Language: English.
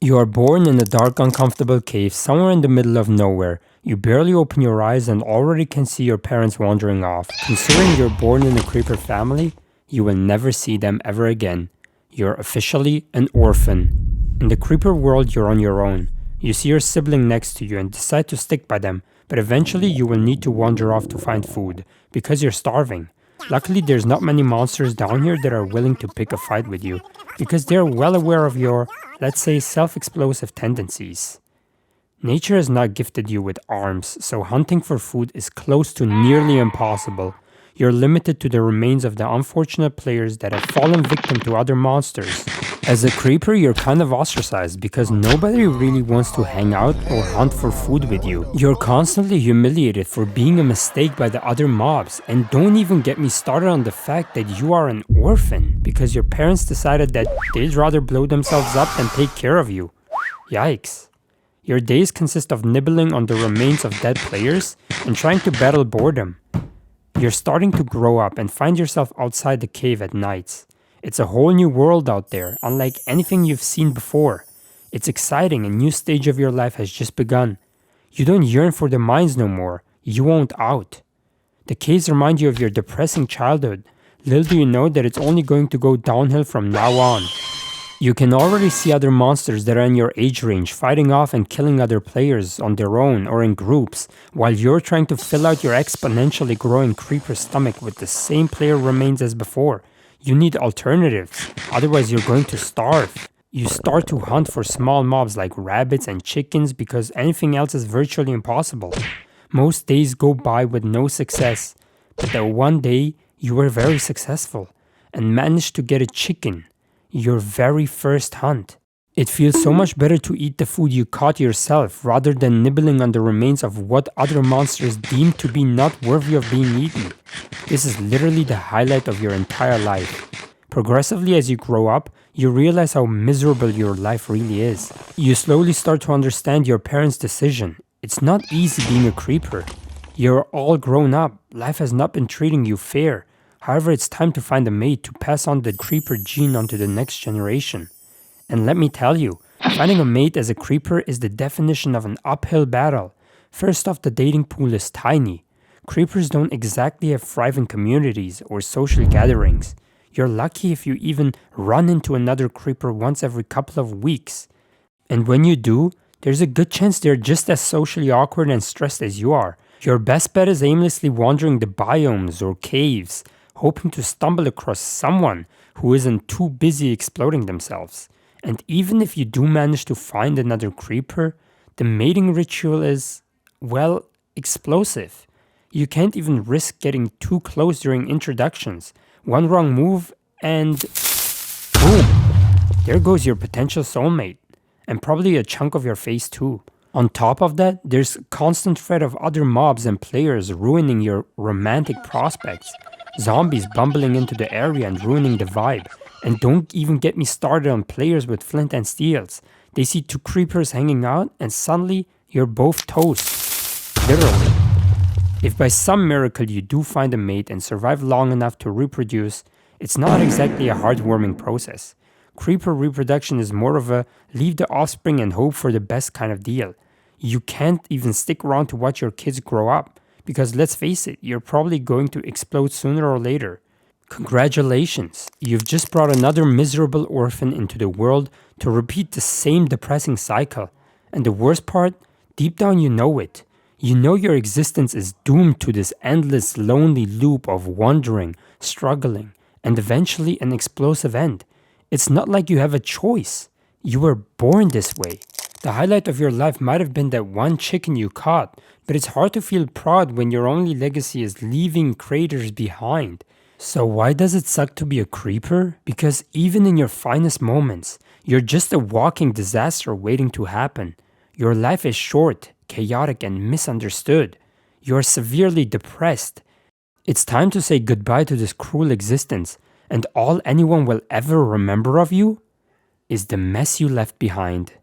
You are born in a dark, uncomfortable cave somewhere in the middle of nowhere. You barely open your eyes and already can see your parents wandering off. Considering you're born in a creeper family, you will never see them ever again. You're officially an orphan. In the creeper world, you're on your own. You see your sibling next to you and decide to stick by them, but eventually you will need to wander off to find food, because you're starving. Luckily, there's not many monsters down here that are willing to pick a fight with you, because they're well aware of your, let's say, self-explosive tendencies. Nature has not gifted you with arms, so hunting for food is close to nearly impossible. You're limited to the remains of the unfortunate players that have fallen victim to other monsters. As a creeper, you're kind of ostracized because nobody really wants to hang out or hunt for food with you. You're constantly humiliated for being a mistake by the other mobs, and don't even get me started on the fact that you are an orphan because your parents decided that they'd rather blow themselves up than take care of you. Yikes. Your days consist of nibbling on the remains of dead players and trying to battle boredom. You're starting to grow up and find yourself outside the cave at nights. It's a whole new world out there, unlike anything you've seen before. It's exciting, a new stage of your life has just begun. You don't yearn for the mines no more, you want out. The caves remind you of your depressing childhood. Little do you know that it's only going to go downhill from now on. You can already see other monsters that are in your age range fighting off and killing other players on their own or in groups, while you're trying to fill out your exponentially growing creeper stomach with the same player remains as before. You need alternatives, otherwise you're going to starve. You start to hunt for small mobs like rabbits and chickens because anything else is virtually impossible. Most days go by with no success, but that one day you were very successful and managed to get a chicken. Your very first hunt. It feels so much better to eat the food you caught yourself rather than nibbling on the remains of what other monsters deem to be not worthy of being eaten. This is literally the highlight of your entire life. Progressively as you grow up, you realize how miserable your life really is. You slowly start to understand your parents' decision. It's not easy being a creeper. You're all grown up. Life has not been treating you fair. However, it's time to find a mate to pass on the creeper gene onto the next generation. And let me tell you, finding a mate as a creeper is the definition of an uphill battle. First off, the dating pool is tiny. Creepers don't exactly have thriving communities or social gatherings. You're lucky if you even run into another creeper once every couple of weeks. And when you do, there's a good chance they're just as socially awkward and stressed as you are. Your best bet is aimlessly wandering the biomes or caves, hoping to stumble across someone who isn't too busy exploding themselves. And even if you do manage to find another creeper, the mating ritual is, well, explosive. You can't even risk getting too close during introductions. One wrong move and boom! There goes your potential soulmate. And probably a chunk of your face too. On top of that, there's constant threat of other mobs and players ruining your romantic prospects. Zombies bumbling into the area and ruining the vibe. And don't even get me started on players with flint and steels. They see two creepers hanging out and suddenly you're both toast. Literally. If by some miracle you do find a mate and survive long enough to reproduce, it's not exactly a heartwarming process. Creeper reproduction is more of a leave the offspring and hope for the best kind of deal. You can't even stick around to watch your kids grow up. Because let's face it, you're probably going to explode sooner or later. Congratulations, you've just brought another miserable orphan into the world to repeat the same depressing cycle. And the worst part, deep down you know it. You know your existence is doomed to this endless lonely loop of wandering, struggling, and eventually an explosive end. It's not like you have a choice. You were born this way. The highlight of your life might have been that one chicken you caught, but it's hard to feel proud when your only legacy is leaving craters behind. So why does it suck to be a creeper? Because even in your finest moments, you're just a walking disaster waiting to happen. Your life is short, chaotic, and misunderstood. You are severely depressed. It's time to say goodbye to this cruel existence, and all anyone will ever remember of you is the mess you left behind.